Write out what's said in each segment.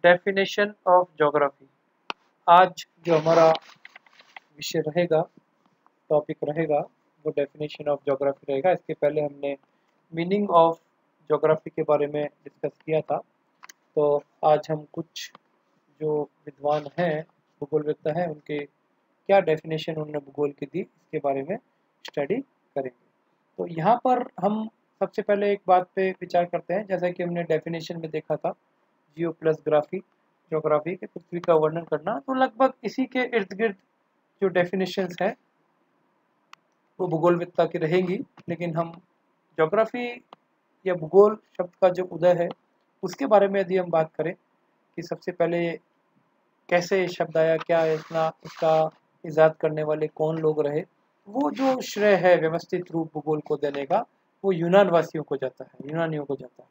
Definition of geography. आज जो हमारा विषय रहेगा, टॉपिक रहेगा, वो डेफिनेशन ऑफ ज्योग्राफी रहेगा। इसके पहले हमने मीनिंग ऑफ ज्योग्राफी के बारे में डिस्कस किया था। तो आज हम कुछ जो विद्वान हैं, भूगोलवेत्ता हैं, उनके क्या डेफिनेशन उन्होंने भूगोल की दी, इसके बारे में स्टडी करेंगे। तो यहाँ पर हम सबसे पहले एक बात पे विचार करते हैं। जैसा कि हमने डेफिनेशन में देखा था, जियो प्लस ग्राफी, ज्योग्राफी के पृथ्वी का वर्णन करना, तो लगभग इसी के इर्द गिर्द जो डेफिनेशंस हैं वो भूगोलविद्ता की रहेंगी। लेकिन हम ज्योग्राफी या भूगोल शब्द का जो उदय है उसके बारे में यदि हम बात करें कि सबसे पहले कैसे ये शब्द आया, क्या इतना इसका इजाद करने वाले कौन लोग रहे, वो जो श्रेय है व्यवस्थित रूप भूगोल को देने का, वो यूनान वासियों को जाता है, यूनानियों को जाता है,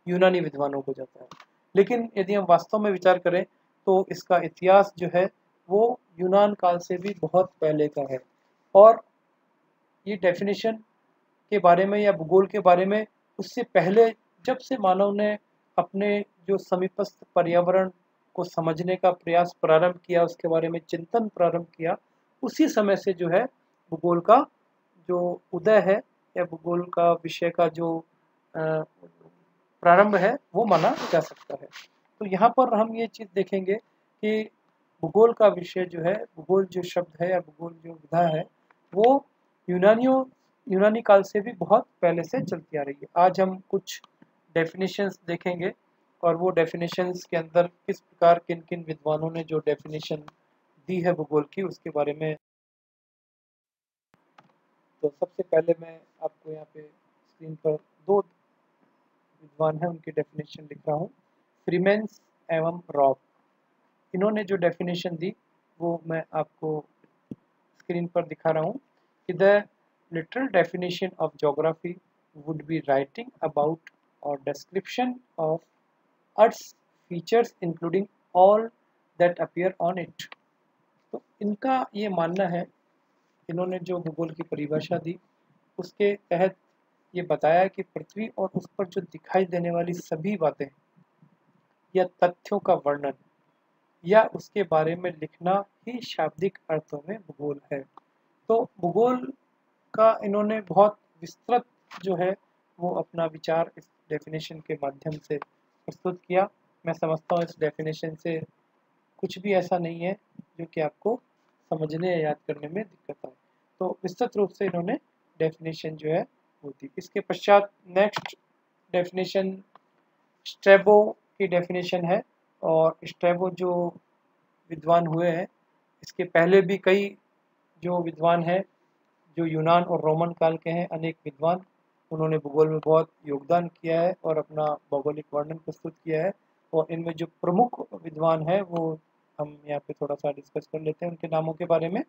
यूनानी विद्वानों को जाता है। लेकिन यदि हम वास्तव में विचार करें तो इसका इतिहास जो है वो यूनान काल से भी बहुत पहले का है। और ये डेफिनेशन के बारे में या भूगोल के बारे में उससे पहले, जब से मानव ने अपने जो समीपस्थ पर्यावरण को समझने का प्रयास प्रारंभ किया, उसके बारे में चिंतन प्रारंभ किया, उसी समय से जो है भूगोल का जो उदय है या भूगोल का विषय का जो प्रारंभ है वो माना जा सकता है। तो यहाँ पर हम ये चीज़ देखेंगे कि भूगोल का विषय जो है, भूगोल जो शब्द है या भूगोल जो विधा है, वो यूनानी काल से भी बहुत पहले से चलती आ रही है। आज हम कुछ डेफिनेशंस देखेंगे और वो डेफिनेशंस के अंदर किस प्रकार किन किन विद्वानों ने जो डेफिनेशन दी है भूगोल की, उसके बारे में। तो सबसे पहले मैं आपको यहाँ पे स्क्रीन पर दो विद्वान हैं, उनकी डेफिनेशन लिख रहा हूँ, फ्रीमेंस एवं रॉब। इन्होंने जो डेफिनेशन दी वो मैं आपको स्क्रीन पर दिखा रहा हूँ कि the literal definition of geography would be writing about or description of Earth's features including all that appear on it। तो इनका ये मानना है, इन्होंने जो भूगोल की परिभाषा दी उसके तहत ये बताया कि पृथ्वी और उस पर जो दिखाई देने वाली सभी बातें या तथ्यों का वर्णन या उसके बारे में लिखना ही शाब्दिक अर्थों में भूगोल है। तो भूगोल का इन्होंने बहुत विस्तृत जो है वो अपना विचार इस डेफिनेशन के माध्यम से प्रस्तुत किया। मैं समझता हूँ इस डेफिनेशन से कुछ भी ऐसा नहीं है जो कि आपको समझने या याद करने में दिक्कत आए। तो विस्तृत रूप से इन्होंने डेफिनेशन जो है वो दी। इसके पश्चात नेक्स्ट डेफिनेशन स्ट्रैबो की डेफिनेशन है। और स्ट्रैबो जो विद्वान हुए हैं, इसके पहले भी कई जो विद्वान हैं जो यूनान और रोमन काल के हैं, अनेक विद्वान, उन्होंने भूगोल में बहुत योगदान किया है और अपना भौगोलिक वर्णन प्रस्तुत किया है। और इनमें जो प्रमुख विद्वान हैं वो हम यहाँ पे थोड़ा सा डिस्कस कर लेते हैं उनके नामों के बारे में।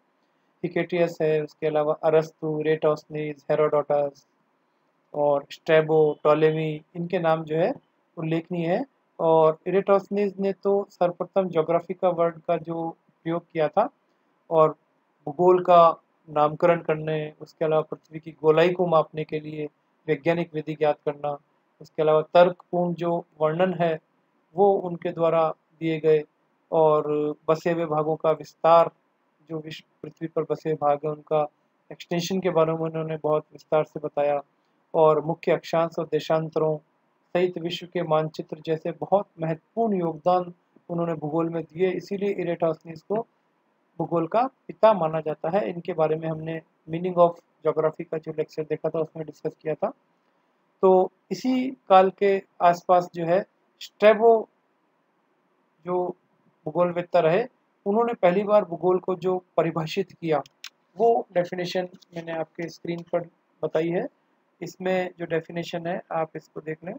हिकेटियस है, उसके अलावा अरस्तु, रेटोस्नीज, हेरोडोटस और स्ट्रैबो, टॉलेमी, इनके नाम जो है उल्लेखनीय है। और इरेटोस्नीज ने तो सर्वप्रथम ज्योग्राफी का वर्ड का जो प्रयोग किया था और भूगोल का नामकरण करने, उसके अलावा पृथ्वी की गोलाई को मापने के लिए वैज्ञानिक विधि ज्ञात करना, उसके अलावा तर्कपूर्ण जो वर्णन है वो उनके द्वारा दिए गए, और बसे हुए भागों का विस्तार, जो विश्व पृथ्वी पर बसे हुए भाग हैं उनका एक्सटेंशन के बारे में उन्होंने बहुत विस्तार से बताया। और मुख्य अक्षांश और देशांतरों सहित विश्व के मानचित्र जैसे बहुत महत्वपूर्ण योगदान उन्होंने भूगोल में दिए। इसीलिए इरेटोस्नीज को भूगोल का पिता माना जाता है। इनके बारे में हमने मीनिंग ऑफ ज्योग्राफी का जो लेक्चर देखा था उसमें डिस्कस किया था। तो इसी काल के आसपास जो है स्ट्रैबो जो भूगोलवेत्ता रहे, उन्होंने पहली बार भूगोल को जो परिभाषित किया वो डेफिनेशन मैंने आपके स्क्रीन पर बताई है। इसमें जो डेफिनेशन है आप इसको देख लें।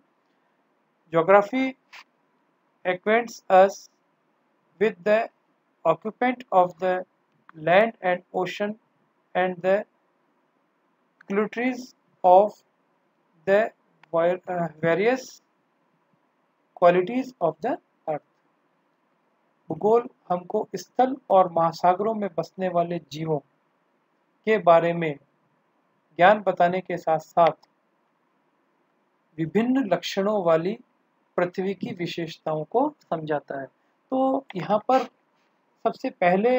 Geography acquaints us with the occupant of the land and ocean and the qualities of the various qualities of the earth। भूगोल हमको स्थल और महासागरों में बसने वाले जीवों के बारे में ज्ञान बताने के साथ साथ विभिन्न लक्षणों वाली पृथ्वी की विशेषताओं को समझाता है। तो यहाँ पर सबसे पहले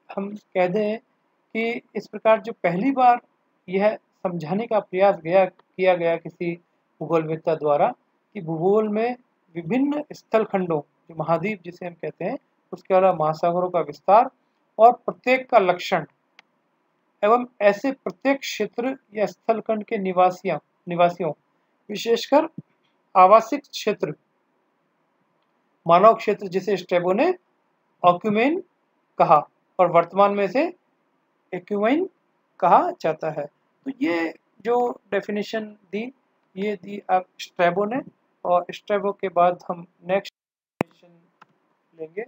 हम कह दें कि इस प्रकार जो पहली बार यह समझाने का प्रयास किया गया किसी भूगोलवेत्ता द्वारा कि भूगोल में विभिन्न स्थल खंडों, जो महाद्वीप जिसे हम कहते हैं, उसके अलावा महासागरों का विस्तार और प्रत्येक का लक्षण एवं ऐसे प्रत्येक क्षेत्र या स्थलखंड के निवासियों विशेषकर आवासिक क्षेत्र, मानव क्षेत्र जिसे स्ट्रैबो ने ऑक्यूमेन कहा और वर्तमान में इसे एक्यूमेन कहा जाता है। तो ये जो डेफिनेशन दी, ये दी आप स्ट्रैबो ने, और स्ट्रैबो के बाद हम नेक्स्ट डेफिनेशन लेंगे,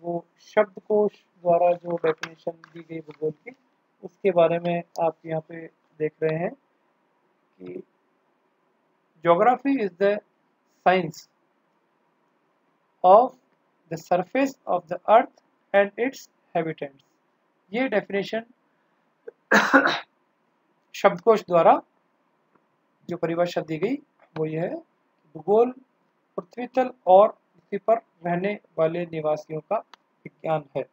वो शब्दकोश द्वारा जो डेफिनेशन दी गई भूगोल की, उसके बारे में आप यहाँ पे देख रहे हैं कि geography is the science of the surface of the earth and it's habitants. ये डेफिनेशन शब्दकोश द्वारा जो परिभाषा दी गई वो ये है, भूगोल पृथ्वी तल और पृथ्वी पर रहने वाले निवासियों का विज्ञान है।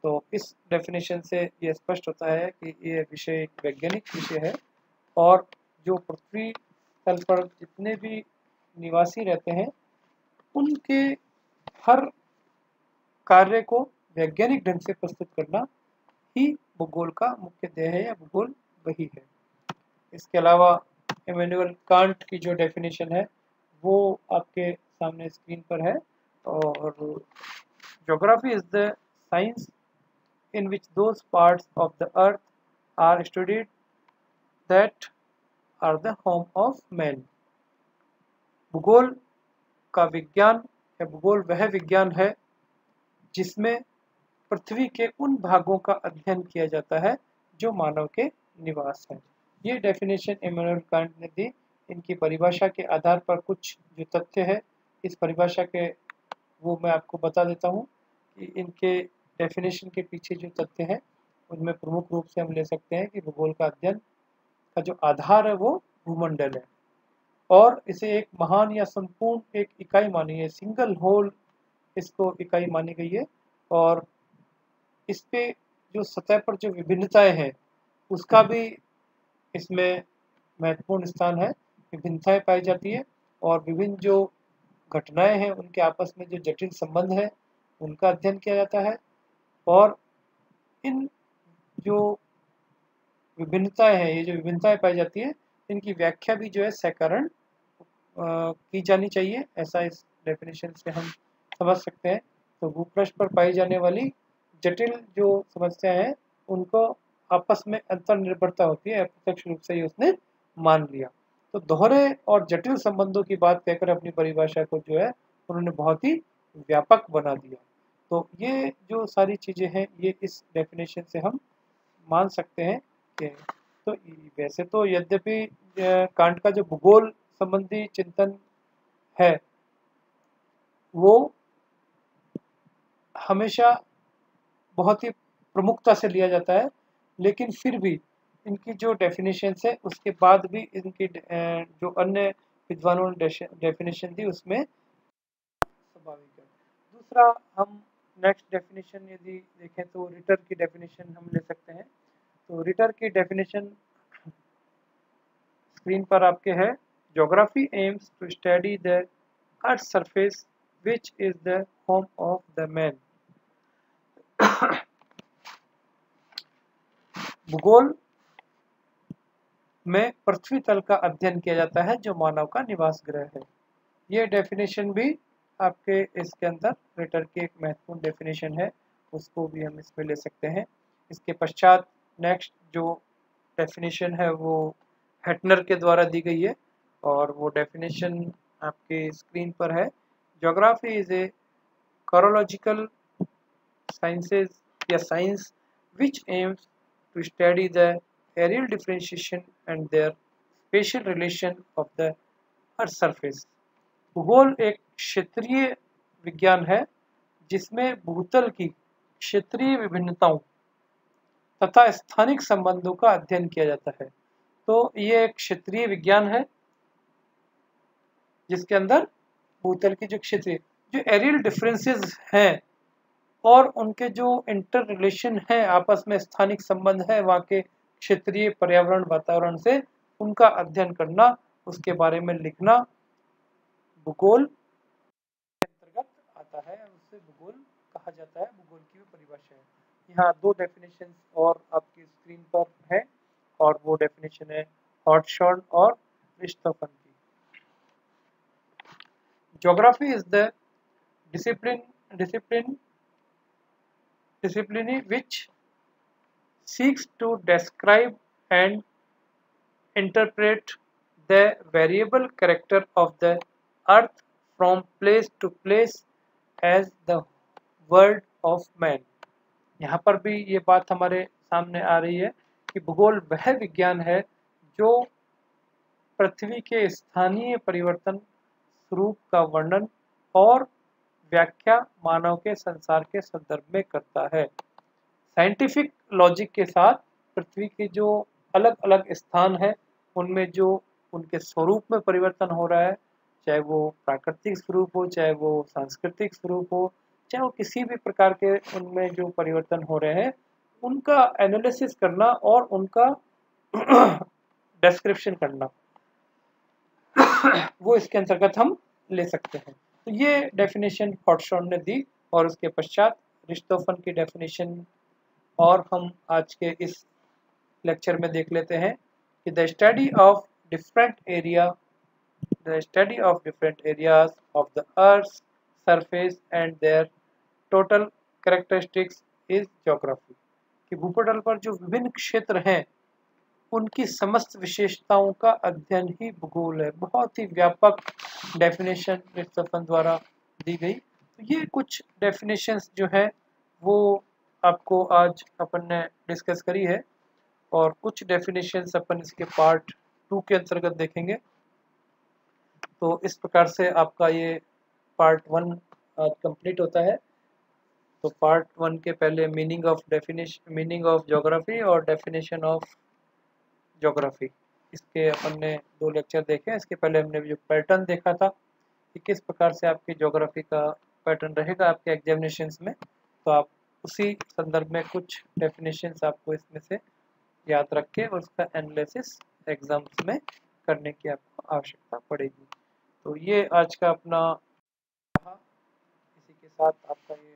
तो इस डेफिनेशन से ये स्पष्ट होता है कि ये विषय एक वैज्ञानिक विषय है और जो पृथ्वी तल पर जितने भी निवासी रहते हैं उनके हर कार्य को वैज्ञानिक ढंग से प्रस्तुत करना ही भूगोल का मुख्य ध्येय है या भूगोल वही है। इसके अलावा इमैनुअल कांट की जो डेफिनेशन है वो आपके सामने स्क्रीन पर है, और geography is the science in which those parts of the earth are studied that are the home of man। भूगोल का विज्ञान या भूगोल वह विज्ञान है जिसमें पृथ्वी के उन भागों का अध्ययन किया जाता है जो मानव के निवास है। ये डेफिनेशन इमैनुअल कांट ने दी। इनकी परिभाषा के आधार पर कुछ जो तथ्य है इस परिभाषा के वो मैं आपको बता देता हूँ कि इनके डेफिनेशन के पीछे जो तथ्य हैं उनमें प्रमुख रूप से हम ले सकते हैं कि भूगोल का अध्ययन का जो आधार है वो भूमंडल है और इसे एक महान या संपूर्ण एक इकाई मानी है, सिंगल होल इसको इकाई मानी गई है, और इस पे जो सतह पर जो विभिन्नताएं हैं उसका भी इसमें महत्वपूर्ण स्थान है। विभिन्नताएं पाई जाती है और विभिन्न जो घटनाएं हैं उनके आपस में जो जटिल संबंध है उनका अध्ययन किया जाता है, और इन जो विभिन्नताएं हैं, ये जो विभिन्नताएं पाई जाती है इनकी व्याख्या भी जो है सकारण की जानी चाहिए, ऐसा इस डेफिनेशन से हम समझ सकते हैं। तो भूपृष्ठ पर पाई जाने वाली जटिल जो समस्याएं हैं उनको आपस में अंतर निर्भरता होती है, अप्रत्यक्ष रूप से ही उसने मान लिया। तो दोहरे और जटिल संबंधों की बात कहकर अपनी परिभाषा को जो है उन्होंने बहुत ही व्यापक बना दिया। तो ये जो सारी चीज़ें हैं ये इस डेफिनेशन से हम मान सकते हैं कि तो वैसे तो यद्यपि कांट का जो भूगोल संबंधी चिंतन है वो हमेशा बहुत ही प्रमुखता से लिया जाता है, लेकिन फिर भी इनकी जो डेफिनेशन है उसके बाद भी इनकी जो अन्य विद्वानों ने डेफिनेशन दी उसमें स्वाभाविक है। दूसरा हम नेक्स्ट डेफिनेशन यदि देखें तो रिटर की डेफिनेशन हम ले सकते हैं। तो रिटर की डेफिनेशन स्क्रीन पर आपके है, geography aims to study the earth surface which is the home of the man. भूगोल में पृथ्वी तल का अध्ययन किया जाता है जो मानव का निवास ग्रह है। ये डेफिनेशन भी आपके इसके अंदर रिटर की एक महत्वपूर्ण डेफिनेशन है, उसको भी हम इसमें ले सकते हैं। इसके पश्चात नेक्स्ट जो डेफिनेशन है वो हेटनर के द्वारा दी गई है और वो डेफिनेशन आपके स्क्रीन पर है। Geography is a chorological sciences या science which aims to study the areal differentiation and their spatial relation of the earth surface. भूगोल एक क्षेत्रीय विज्ञान है जिसमें भूतल की क्षेत्रीय विभिन्नताओं तथा स्थानिक संबंधों का अध्ययन किया जाता है। तो ये एक क्षेत्रीय विज्ञान है जिसके अंदर भूतल की जो क्षेत्रीय जो एरियल डिफरेंसेस हैं और उनके जो इंटर रिलेशन है, आपस में स्थानिक संबंध है वहाँ के क्षेत्रीय पर्यावरण वातावरण से, उनका अध्ययन करना, उसके बारे में लिखना भूगोल के अंतर्गत आता है, उससे भूगोल कहा जाता है। भूगोल की भी परिभाषा है। यहाँ दो डेफिनेशन और आपकी स्क्रीन पर है, और वो डेफिनेशन है हॉटशॉर्न और रिश्तोफन की। Geography is the discipline which seeks to describe and interpret the variable character of the earth from place to place as the world of man। यहाँ पर भी ये बात हमारे सामने आ रही है कि भूगोल वह विज्ञान है जो पृथ्वी के स्थानीय परिवर्तन, स्वरूप का वर्णन और व्याख्या मानव के संसार के संदर्भ में करता है। साइंटिफिक लॉजिक के साथ पृथ्वी के जो अलग अलग स्थान है उनमें जो उनके स्वरूप में परिवर्तन हो रहा है, चाहे वो प्राकृतिक स्वरूप हो, चाहे वो सांस्कृतिक स्वरूप हो, चाहे वो किसी भी प्रकार के उनमें जो परिवर्तन हो रहे हैं उनका एनालिसिस करना और उनका डिस्क्रिप्शन करना, वो इसके अंतर्गत हम ले सकते हैं। तो ये डेफिनेशन हॉटशॉर्न ने दी, और उसके पश्चात रिश्तोफन की डेफिनेशन और हम आज के इस लेक्चर में देख लेते हैं कि the study of different areas of the earth surface and their total characteristics is geography. कि भूपटल पर जो विभिन्न क्षेत्र हैं उनकी समस्त विशेषताओं का अध्ययन ही भूगोल है। बहुत ही व्यापक डेफिनेशन रिश्तोफन द्वारा दी गई। तो ये कुछ डेफिनेशंस जो हैं वो आपको आज अपन ने डिस्कस करी है, और कुछ डेफिनेशंस अपन इसके पार्ट 2 के अंतर्गत देखेंगे। तो इस प्रकार से आपका ये पार्ट 1 कंप्लीट होता है। तो पार्ट 1 के पहले मीनिंग ऑफ ज्योग्राफी और डेफिनेशन ऑफ ज्योग्राफी, इसके अपन ने 2 लेक्चर देखे। इसके पहले हमने जो पैटर्न देखा था कि किस प्रकार से आपकी ज्योग्राफी का पैटर्न रहेगा आपके एग्जामिनेशंस में, तो आप उसी संदर्भ में कुछ डेफिनेशंस आपको इसमें से याद रख के और उसका एनालिसिस एग्जाम्स में करने की आपको आवश्यकता पड़ेगी। तो ये आज का अपना रहा। इसी के साथ आपका ये